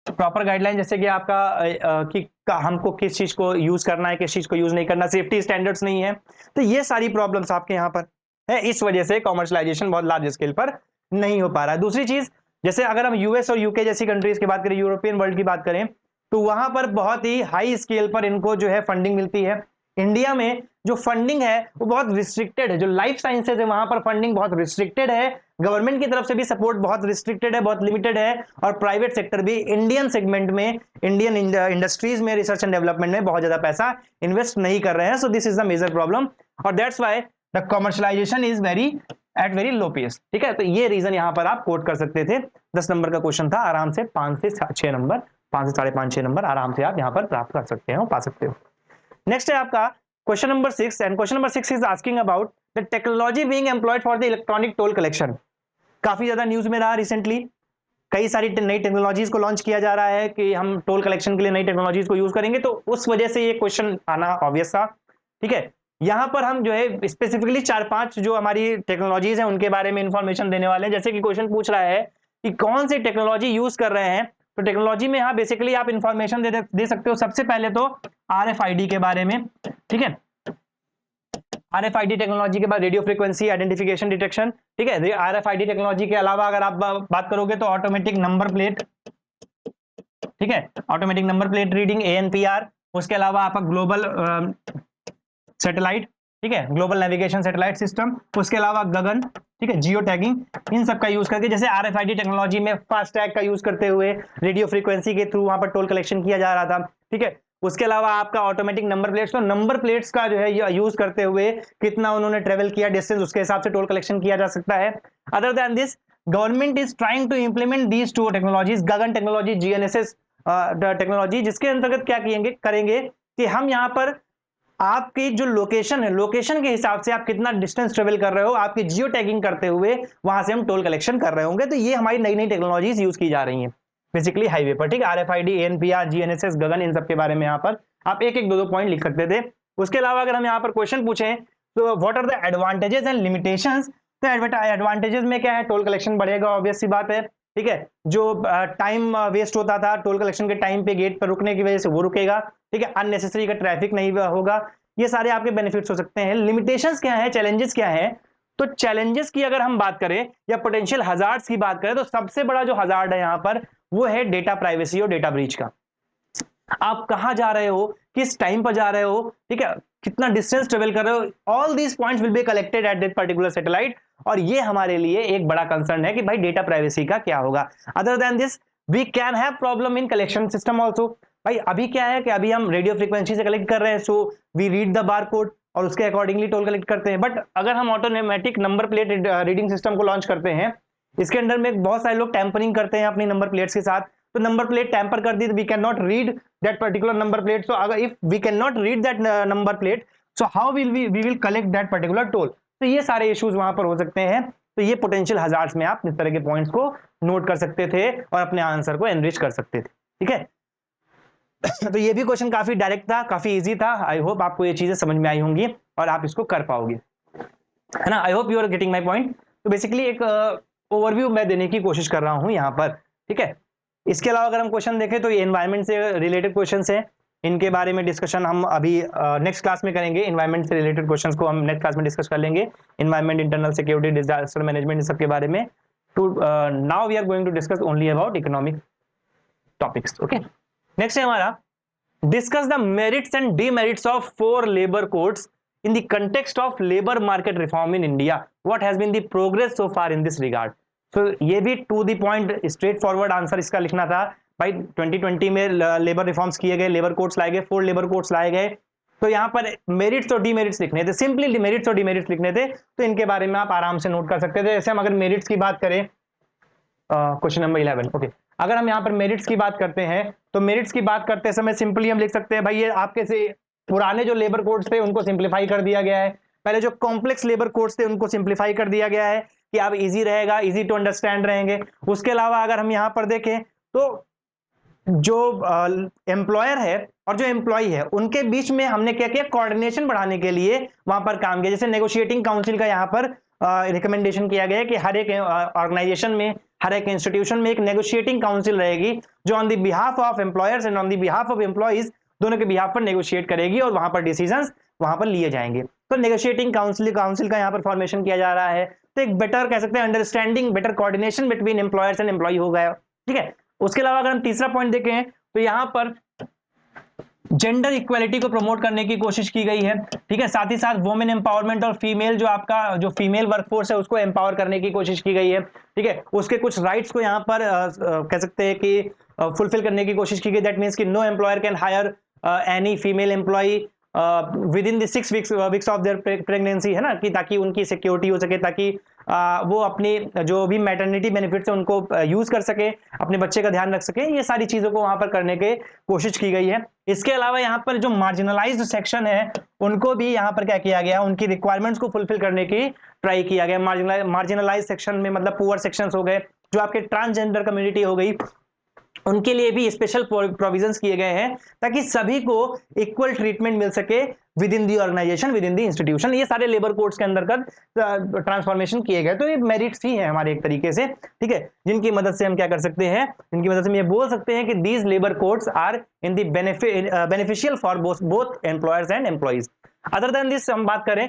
प्रॉपर गाइडलाइन जैसे कि आपका कि हमको किस चीज को यूज करना है, किस चीज को यूज नहीं करना, सेफ्टी स्टैंडर्ड्स नहीं है, तो ये सारी प्रॉब्लम्स आपके यहाँ पर है। इस वजह से कॉमर्शलाइजेशन बहुत लार्ज स्केल पर नहीं हो पा रहा है। दूसरी चीज, जैसे अगर हम यूएस और यूके जैसी कंट्रीज की बात करें, यूरोपियन वर्ल्ड की बात करें, तो वहां पर बहुत ही हाई स्केल पर इनको जो है फंडिंग मिलती है। इंडिया में जो फंडिंग है वो बहुत रिस्ट्रिक्टेड है। जो लाइफ साइंसेज है वहां पर फंडिंग बहुत रिस्ट्रिक्टेड है, गवर्नमेंट की तरफ से भी सपोर्ट बहुत रिस्ट्रिक्टेड है, बहुत लिमिटेड है, और प्राइवेट सेक्टर भी इंडियन सेगमेंट में, इंडियन इंडस्ट्रीज में, रिसर्च एंड डेवलपमेंट में बहुत ज्यादा पैसा इन्वेस्ट नहीं कर रहे हैं। So this is the major problem, और that's why the commercialisation is at very low pace. ठीक है, तो ये रीजन यहां पर आप कोट कर सकते थे। 10 नंबर का क्वेश्चन था, आराम से 5 से 6 नंबर, 5 से 5.5 6 नंबर आराम से आप यहां पर प्राप्त कर सकते हो, पा सकते हो। नेक्स्ट है आपका question number 6, and question number 6 is asking about the technology being employed for the electronic toll collection. काफी ज्यादा न्यूज में रहा रिसेंटली, कई सारी नई टेक्नोलॉजीज को लॉन्च किया जा रहा है कि हम टोल कलेक्शन के लिए नई टेक्नोलॉजीज को यूज करेंगे, तो उस वजह से ये क्वेश्चन आना ऑब्वियस था। ठीक है, यहां पर हम जो है स्पेसिफिकली 4-5 जो हमारी टेक्नोलॉजीज हैं उनके बारे में इंफॉर्मेशन देने वाले हैं। जैसे कि क्वेश्चन पूछ रहा है कि कौन सी टेक्नोलॉजी यूज कर रहे हैं, तो टेक्नोलॉजी में यहाँ बेसिकली आप इंफॉर्मेशन दे सकते हो। सबसे पहले तो RFID के बारे में। ठीक है, RFID टेक्नोलॉजी के बाद रेडियो फ्रीक्वेंसी आइडेंटिफिकेशन डिटेक्शन। ठीक है, RFID टेक्नोलॉजी के अलावा अगर आप बात करोगे तो ऑटोमेटिक नंबर प्लेट, ठीक है, automatic number plate reading ANPR। उसके अलावा आपका ग्लोबल सैटेलाइट, ठीक है, ग्लोबल नेविगेशन सैटेलाइट सिस्टम। उसके अलावा गगन, ठीक है, जियो टैगिंग, इन सब का यूज करके, जैसे RFID टेक्नोलॉजी में फास्ट टैग का यूज करते हुए रेडियो फ्रीक्वेंसी के थ्रू वहां पर टोल कलेक्शन किया जा रहा था। ठीक है, उसके अलावा आपका ऑटोमेटिक नंबर प्लेट्स, तो नंबर प्लेट्स का जो है यूज करते हुए कितना उन्होंने ट्रेवल किया डिस्टेंस, उसके हिसाब से टोल कलेक्शन किया जा सकता है। Other than this, government is trying to implement these 2 technologies, Gagan technology, GNSS technology, जिसके अंतर्गत क्या करेंगे कि हम यहाँ पर आपकी जो लोकेशन है, लोकेशन के हिसाब से आप कितना डिस्टेंस ट्रेवल कर रहे हो, आपकी जियो टैगिंग करते हुए वहां से हम टोल कलेक्शन कर रहे होंगे। तो ये हमारी नई नई टेक्नोलॉजीज यूज की जा रही हैं बेसिकली हाईवे पर। ठीक है, RFID, ANPR, GNSS, गगन, इन सब के बारे में यहाँ पर आप एक एक दो पॉइंट लिख सकते थे। उसके अलावा अगर हम यहाँ पर क्वेश्चन पूछें तो what are the advantages and limitations, तो एडवांटेजेस में क्या है, टोल कलेक्शन बढ़ेगा, ऑब्वियस सी बात है। ठीक है, जो टाइम वेस्ट होता था टोल कलेक्शन के टाइम पे गेट पर रुकने की वजह से वो रुकेगा। ठीक है, अननेसेसरी का ट्रैफिक नहीं होगा, ये सारे आपके बेनिफिट्स हो सकते हैं। लिमिटेशंस क्या है, चैलेंजेस क्या है, तो चैलेंजेस की अगर हम बात करें या पोटेंशियल हजार्ड्स की बात करें, तो सबसे बड़ा जो हजार्ड है यहाँ पर वो है डेटा प्राइवेसी और डेटा ब्रीच का। आप कहां जा रहे हो, किस टाइम पर जा रहे हो, ठीक है, कितना डिस्टेंस ट्रेवल कर रहे हो, all these points will be collected at that particular satellite, और ये हमारे लिए एक बड़ा कंसर्न है कि भाई डेटा प्राइवेसी का क्या होगा। Other than this, we can have problem in collection system also. भाई अभी क्या है कि अभी हम रेडियो फ्रीक्वेंसी से कलेक्ट कर रहे हैं, so we read the bar code और उसके अकॉर्डिंगली टोल कलेक्ट करते हैं। बट अगर हम automatic number plate reading system को लॉन्च करते हैं, इसके अंदर में बहुत सारे लोग टैंपरिंग करते हैं अपनी नंबर प्लेट्स के साथ, तो नंबर प्लेट टैंपर कर दी, we can not read that particular number plate. So अगर if we can not read that number plate, so how will we will collect that particular toll. तो ये सारे issues वहां पर हो सकते हैं। तो ये पोटेंशियल हजार्ड्स में आप इस तरह के पॉइंट्स को नोट कर सकते थे और अपने आंसर को एनरिच कर सकते थे। ठीक है, तो ये भी क्वेश्चन काफी डायरेक्ट था, काफी इजी था। आई होप आपको ये चीजें समझ में आई होंगी और आप इसको कर पाओगे, है ना। I hope you are getting my point. तो बेसिकली एक ओवरव्यू मैं देने की कोशिश कर रहा हूं यहाँ पर। ठीक है, इसके अलावा अगर हम क्वेश्चन देखें तो ये एनवायरनमेंट से रिलेटेड क्वेश्चंस हैं, इनके बारे में डिस्कशन हम अभी नेक्स्ट क्लास में करेंगे। एनवायरनमेंट से रिलेटेड क्वेश्चंस को हम नेक्स्ट क्लास में डिस्कस कर लेंगे, environment, internal security, disaster management, इन सब के बारे में। To now we are going to discuss only about economic topics. Okay, next है हमारा discuss the merits and demerits of 4 labour codes in the context of labor market reform in India. What has been the progress so far in this regard? So ये भी to the point straight forward answer इसका लिखना था भाई। 2020 में labour reforms किए गए, labour codes लाए गए, 4 लेबर कोड्स लाए गए, तो यहाँ पर मेरिट्स और डीमेरिट्स लिखने थे, सिंपली मेरिट्स और डीमेरिट्स लिखने थे। तो इनके बारे में आप आराम से नोट कर सकते थे। जैसे हम अगर मेरिट्स की बात करें, क्वेश्चन नंबर 11, ओके, अगर हम यहाँ पर मेरिट्स की बात करते हैं तो मेरिट्स की बात करते समय सिंपली हम लिख सकते हैं भाई ये आपके से पुराने जो लेबर कोड्स थे उनको सिंप्लीफाई कर दिया गया है, पहले जो कॉम्प्लेक्स लेबर कोड्स थे उनको सिंप्लीफाई कर दिया गया है कि अब इजी रहेगा, इजी टू अंडरस्टैंड रहेंगे। उसके अलावा अगर हम यहाँ पर देखें तो जो एम्प्लॉयर है और जो एम्प्लॉय है उनके बीच में हमने क्या किया, कोऑर्डिनेशन बढ़ाने के लिए वहां पर काम किया। जैसे नेगोशिएटिंग काउंसिल का यहाँ पर रिकमेंडेशन किया गया है कि हर एक ऑर्गेनाइजेशन में, हर एक इंस्टीट्यूशन में एक नेगोशिएटिंग काउंसिल रहेगी जो on the behalf of employers and on the behalf of employees, दोनों के बिहाफ पर नेगोशिएट करेगी और वहां पर डिसीजंस वहां पर लिए जाएंगे। तो नेगोशिएटिंग काउंसिल का यहाँ पर फॉर्मेशन किया जा रहा है। तो एक बेटर कह सकते हैं understanding, better coordination between employers and employee हो गया। ठीक है, उसके अलावा अगर हम तीसरा पॉइंट देखें तो यहाँ पर जेंडर इक्वालिटी को प्रमोट करने की कोशिश की गई है। ठीक है, साथ ही साथ वुमेन एम्पावरमेंट और फीमेल जो आपका जो फीमेल वर्कफोर्स है उसको एम्पावर करने की कोशिश की गई है। ठीक है, उसके कुछ राइट्स को यहाँ पर कह सकते हैं कि फुलफिल करने की कोशिश की गई। दैट मीन्स कि no employer can hire any female employee within the 6 weeks of their pregnancy, है ना, कि ताकि उनकी सिक्योरिटी हो सके, ताकि वो अपनी जो भी मैटरनिटी बेनिफिट्स है उनको यूज कर सके, अपने बच्चे का ध्यान रख सके। ये सारी चीजों को वहां पर करने की कोशिश की गई है। इसके अलावा यहाँ पर जो मार्जिनलाइज्ड सेक्शन है उनको भी यहाँ पर क्या किया गया, उनकी रिक्वायरमेंट्स को फुलफिल करने की ट्राई किया गया। मार्जिनलाइज सेक्शन में मतलब पुअर सेक्शंस हो गए, जो आपके ट्रांसजेंडर कम्युनिटी हो गई, उनके लिए भी स्पेशल प्रोविजंस किए गए हैं ताकि सभी को इक्वल ट्रीटमेंट मिल सके within the organisation, within the institution. ये सारे लेबर कोड्स के अंतर्गत ट्रांसफॉर्मेशन किए गए। तो ये मेरिट्स ही है हमारे एक तरीके से, ठीक है, जिनकी मदद से हम क्या कर सकते हैं, जिनकी मदद से हम ये बोल सकते हैं कि these labour codes are indeed beneficial for both employers and employees. Other than this हम बात करें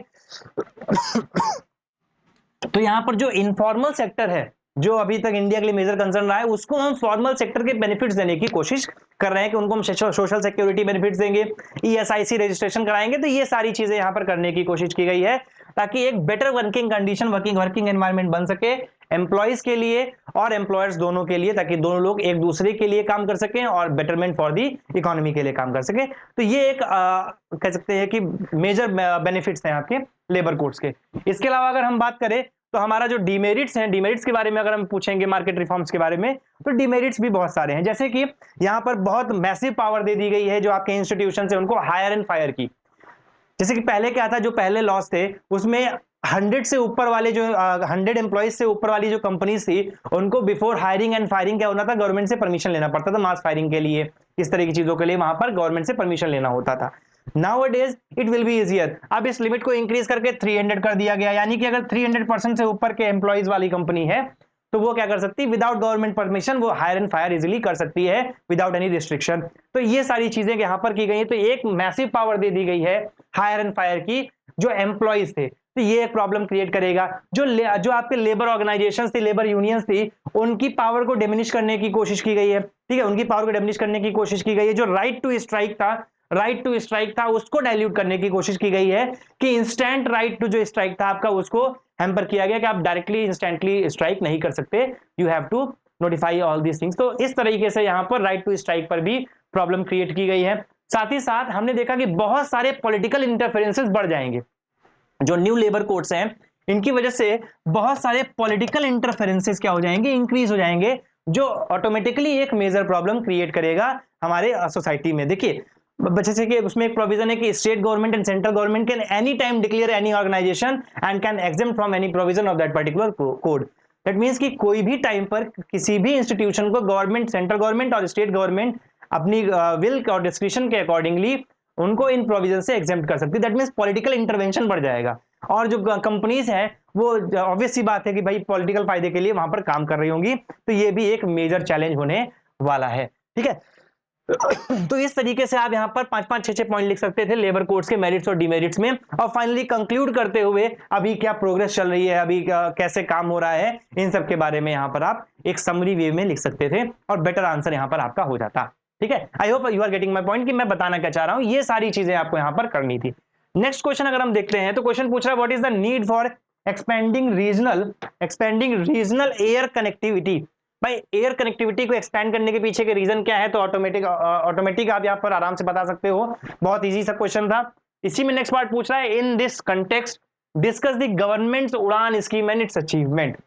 तो यहां पर जो इनफॉर्मल सेक्टर है, जो अभी तक इंडिया के लिए मेजर कंसर्न रहा है, उसको हम फॉर्मल सेक्टर के बेनिफिट्स देने की कोशिश कर रहे हैं कि उनको हम सोशल सिक्योरिटी बेनिफिट्स देंगे, ईएसआईसी रजिस्ट्रेशन कराएंगे। तो ये सारी चीजें यहां पर करने की कोशिश की गई है ताकि एक better working condition, working environment बन सके एम्प्लॉइज के लिए और एम्प्लॉयर्स दोनों के लिए, ताकि दोनों लोग एक दूसरे के लिए काम कर सकें और बेटरमेंट फॉर दी इकोनॉमी के लिए काम कर सके। तो ये एक कह सकते हैं कि मेजर बेनिफिट्स हैं आपके लेबर कोड्स के। इसके अलावा अगर हम बात करें तो हमारा जो डिमेरिट्स हैं, डिमेरिट्स के बारे में अगर हम पूछेंगे मार्केट रिफॉर्म्स के बारे में, तो डिमेरिट्स भी बहुत सारे हैं। जैसे कि यहां पर बहुत मैसिव पावर दे दी गई है जो आपके इंस्टीट्यूशन है उनको हायर एंड फायर की। जैसे कि पहले क्या था, जो पहले लॉस थे उसमें 100 से ऊपर वाले जो 100 एम्प्लॉइज से ऊपर वाली जो कंपनीज थी उनको बिफोर हायरिंग एंड फायरिंग क्या होना था, गवर्नमेंट से परमिशन लेना पड़ता था। मास फायरिंग के लिए, इस तरह की चीजों के लिए वहां पर गवर्नमेंट से परमिशन लेना होता था। Nowadays it will be easier। अब इस लिमिट को इंक्रीज करके 300 कर दिया गया, यानी कि अगर 300% से ऊपर के एम्प्लॉइज वाली कंपनी है तो वो क्या कर सकती है, विदाउट गवर्नमेंट परमिशन वो हायर एंड फायर इजीली कर सकती है विदाउट एनी रिस्ट्रिक्शन। तो ये सारी चीजें यहां पर की गई है। तो एक मैसिव पावर दे दी गई है हायर एंड फायर की जो एम्प्लॉइज थे। तो ये एक प्रॉब्लम क्रिएट करेगा। जो आपके लेबर ऑर्गेनाइजेशंस थी, लेबर यूनियंस थी, उनकी पावर को डिमिनिश करने की कोशिश की गई है। ठीक है, उनकी पावर को डिमिनिश करने की कोशिश की गई है। जो राइट टू स्ट्राइक था उसको डाइल्यूट करने की कोशिश की गई है कि इंस्टेंट राइट टू जो स्ट्राइक था आपका उसको हैम्पर किया गया कि आप डायरेक्टली इंस्टेंटली स्ट्राइक नहीं कर सकते, you have to notify all these things. तो इस तरीके से यहां पर राइट टू स्ट्राइक पर भी प्रॉब्लम क्रिएट की गई है। साथ ही साथ हमने देखा कि बहुत सारे पॉलिटिकल इंटरफेरेंसेस बढ़ जाएंगे। जो न्यू लेबर कोड्स हैं इनकी वजह से बहुत सारे पॉलिटिकल इंटरफेरेंसेस क्या हो जाएंगे, इंक्रीज हो जाएंगे, जो ऑटोमेटिकली एक मेजर प्रॉब्लम क्रिएट करेगा हमारे सोसाइटी में। देखिए जैसे कि उसमें एक प्रोविजन है कि state government and central government can any time declare any organisation and can exempt from any provision of that particular code. That means कि कोई भी टाइम पर किसी भी इंस्टीट्यूशन को गवर्नमेंट, सेंट्रल गवर्नमेंट और स्टेट गवर्नमेंट अपनी विल और डिस्क्रिप्शन के अकॉर्डिंगली उनको इन प्रोविजन से एग्जेम्प्ट कर सकती है। दैट मींस पॉलिटिकल इंटरवेंशन बढ़ जाएगा और जो कंपनीज है वो ऑब्वियस सी बात है कि भाई पॉलिटिकल फायदे के लिए वहां पर काम कर रही होंगी। तो ये भी एक मेजर चैलेंज होने वाला है। ठीक है, तो इस तरीके से आप यहां पर 5-5, 6-6 पॉइंट लिख सकते थे लेबर कोड्स के मेरिट्स और डिमेरिट्स में। और फाइनली कंक्लूड करते हुए अभी क्या प्रोग्रेस चल रही है, अभी कैसे काम हो रहा है, इन सब के बारे में यहां पर आप एक समरी वे में लिख सकते थे और बेटर आंसर यहां पर आपका हो जाता। ठीक है, I hope you are getting my point कि मैं बताना क्या चाह रहा हूं। ये सारी चीजें आपको यहां पर करनी थी। नेक्स्ट क्वेश्चन अगर हम देखते हैं तो क्वेश्चन पूछ रहा है what is the need for expanding regional air connectivity. भाई एयर कनेक्टिविटी को एक्सपैंड करने के पीछे के रीजन क्या है, तो ऑटोमेटिक आप यहां पर आराम से बता सकते हो। बहुत इजी सा क्वेश्चन था। इसी में नेक्स्ट पार्ट पूछ रहा है in this context discuss the government Udan scheme and its achievement.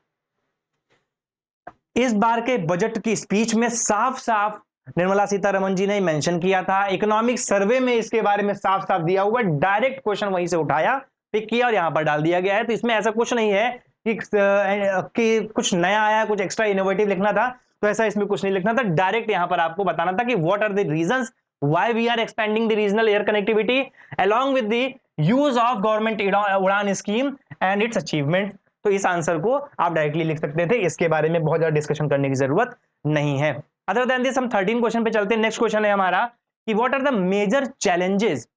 इस बार के बजट की स्पीच में साफ साफ निर्मला सीतारमण जी ने मेंशन किया था, इकोनॉमिक सर्वे में इसके बारे में साफ साफ दिया हुआ, डायरेक्ट क्वेश्चन वहीं से उठाया, पिक किया और यहां पर डाल दिया गया है। तो इसमें ऐसा कुछ नहीं है कि कुछ नया आया, कुछ एक्स्ट्रा इनोवेटिव लिखना था, तो ऐसा इसमें कुछ नहीं लिखना था। डायरेक्ट यहां पर आपको बताना था कि what are the reasons why we are expanding the regional air connectivity along with the use of government Udan scheme and its achievement. तो इस आंसर को आप डायरेक्टली लिख सकते थे, इसके बारे में बहुत ज्यादा डिस्कशन करने की जरूरत नहीं है। अदर देन दिस हम 13 क्वेश्चन पे चलते हैं। नेक्स्ट क्वेश्चन है हमारा कि what are the major challenges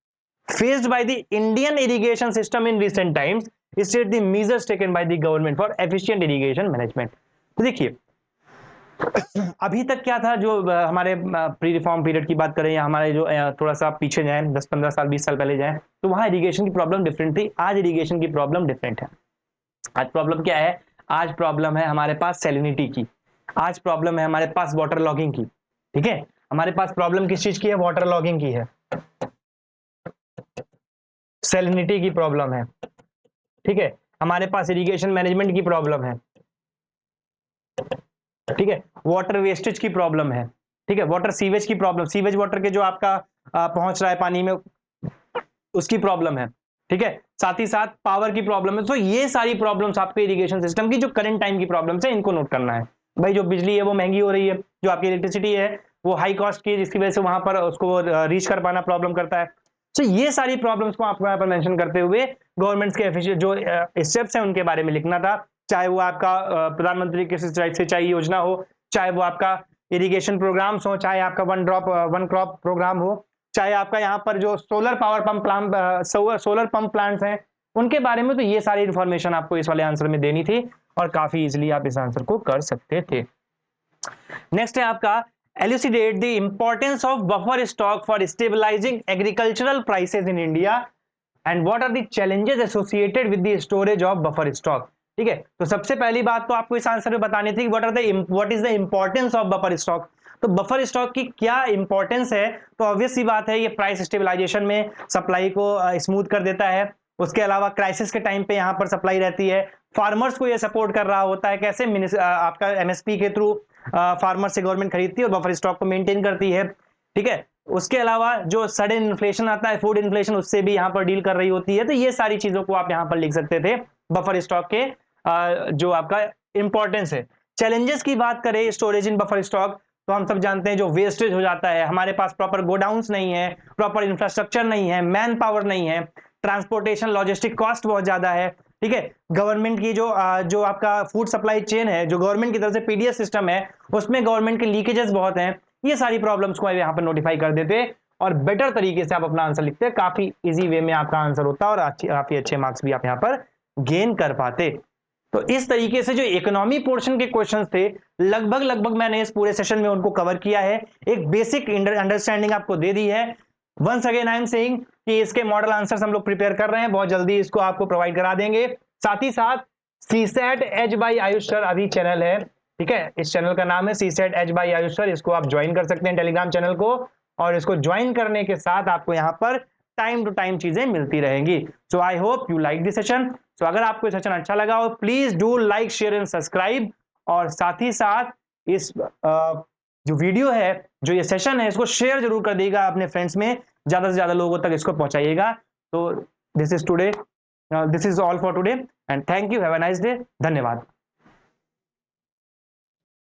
faced by the Indian irrigation system in recent times, state the measures taken by the government for efficient irrigation management। तो देखिए अभी तक क्या था, जो हमारे प्री रिफॉर्म पीरियड की बात करें या हमारे जो थोड़ा सा पीछे जाए 10-15 साल 20 साल पहले जाए, तो वहां इरिगेशन की प्रॉब्लम डिफरेंट थी। आज इरिगेशन की प्रॉब्लम डिफरेंट है। आज प्रॉब्लम क्या है? आज प्रॉब्लम है हमारे पास सैलिनिटी की, आज प्रॉब्लम है हमारे पास वाटर लॉगिंग की। ठीक है, हमारे पास प्रॉब्लम किस चीज की है? वाटर लॉगिंग की है, सैलिनिटी की प्रॉब्लम है। ठीक है, हमारे पास इरिगेशन मैनेजमेंट की प्रॉब्लम है। ठीक है, वाटर वेस्टेज की प्रॉब्लम है। ठीक है, वाटर सीवेज की प्रॉब्लम, सीवेज वाटर के जो आपका पहुंच रहा है पानी में, उसकी प्रॉब्लम है। ठीक है, साथ ही साथ पावर की प्रॉब्लम है। तो ये सारी प्रॉब्लम्स आपके इरिगेशन सिस्टम की जो करंट टाइम की प्रॉब्लम्स है, इनको नोट करना है। भाई जो बिजली है वो महंगी हो रही है, जो आपकी इलेक्ट्रिसिटी है वो हाई कॉस्ट की है, जिसकी वजह से वहां पर उसको रीच कर पाना प्रॉब्लम करता है। तो ये सारी प्रॉब्लम्स को आपको यहाँ पर मेंशन करते हुए गवर्नमेंट्स के एफिशिएंट जो स्टेप्स हैं उनके बारे में लिखना था। चाहे वो आपका प्रधानमंत्री कृषि सिंचाई योजना हो, चाहे वो आपका इरिगेशन प्रोग्राम्स हो, चाहे आपका वन क्रॉप प्रोग्राम हो, चाहे आपका यहाँ पर जो solar power pump plant solar pump plants हैं उनके बारे में। तो ये सारी इंफॉर्मेशन आपको इस वाले आंसर में देनी थी और काफी इजीली आप इस आंसर को कर सकते थे। नेक्स्ट है आपका elucidate the importance of buffer stock for stabilizing agricultural prices in India and what are the challenges associated with the storage of buffer stock। ठीक है, तो सबसे पहली बात तो आपको इस आंसर में बतानी थी what is the importance of buffer stock। तो बफर स्टॉक की क्या इंपॉर्टेंस है? तो ऑब्वियस सी बात है, ये प्राइस स्टेबलाइजेशन में सप्लाई को स्मूथ कर देता है। उसके अलावा क्राइसिस के टाइम पे यहाँ पर सप्लाई रहती है, फार्मर्स को ये सपोर्ट कर रहा होता है। कैसे? आपका एमएसपी के थ्रू फार्मर से गवर्नमेंट खरीदती है और बफर स्टॉक को मेंटेन करती है। ठीक है, उसके अलावा जो सडन इन्फ्लेशन आता है, फूड इन्फ्लेशन, उससे भी यहाँ पर डील कर रही होती है। तो ये सारी चीजों को आप यहाँ पर लिख सकते थे बफर स्टॉक के जो आपका इंपॉर्टेंस है। चैलेंजेस की बात करें स्टोरेज इन बफर स्टॉक, तो हम सब जानते हैं जो वेस्टेज हो जाता है, हमारे पास प्रॉपर गोडाउन्स नहीं है, प्रॉपर इंफ्रास्ट्रक्चर नहीं है, मैन पावर नहीं है, ट्रांसपोर्टेशन लॉजिस्टिक कॉस्ट बहुत ज्यादा है। ठीक है, गवर्नमेंट की जो आपका फूड सप्लाई चेन है, जो गवर्नमेंट की तरफ से पीडीएस सिस्टम है, उसमें गवर्नमेंट के लीकेजेस बहुत हैं। ये सारी प्रॉब्लम्स को यहाँ पर नोटिफाई कर देते और बेटर तरीके से आप अपना आंसर लिखते हैं, काफी इजी वे में आपका आंसर होता और काफी अच्छे मार्क्स भी आप यहाँ पर गेन कर पाते। तो इस तरीके से जो इकोनॉमी पोर्शन के क्वेश्चंस थे, लगभग मैंने इस पूरे सेशन में उनको कवर किया है, एक बेसिक अंडरस्टैंडिंग आपको दे दी है। Once again I am saying कि इसके मॉडल आंसर्स हम लोग प्रिपेयर कर रहे हैं, बहुत जल्दी इसको आपको प्रोवाइड करा देंगे। साथ ही साथ CSAT edge by Ayush sir अभी चैनल है। ठीक है, इस चैनल का नाम है CSAT edge by Ayush sir, इसको आप ज्वाइन कर सकते हैं टेलीग्राम चैनल को, और इसको ज्वाइन करने के साथ आपको यहाँ पर टाइम टू टाइम चीजें मिलती रहेंगी। So I hope you like this session. So अगर आपको सेशन अच्छा लगा हो, please do like share and subscribe, और साथ ही साथ इस जो वीडियो है, जो ये सेशन है, इसको शेयर जरूर कर देगा अपने फ्रेंड्स में, ज्यादा से ज्यादा लोगों तक इसको पहुंचाइएगा। तो this is all for today and thank you, have a nice day, धन्यवाद।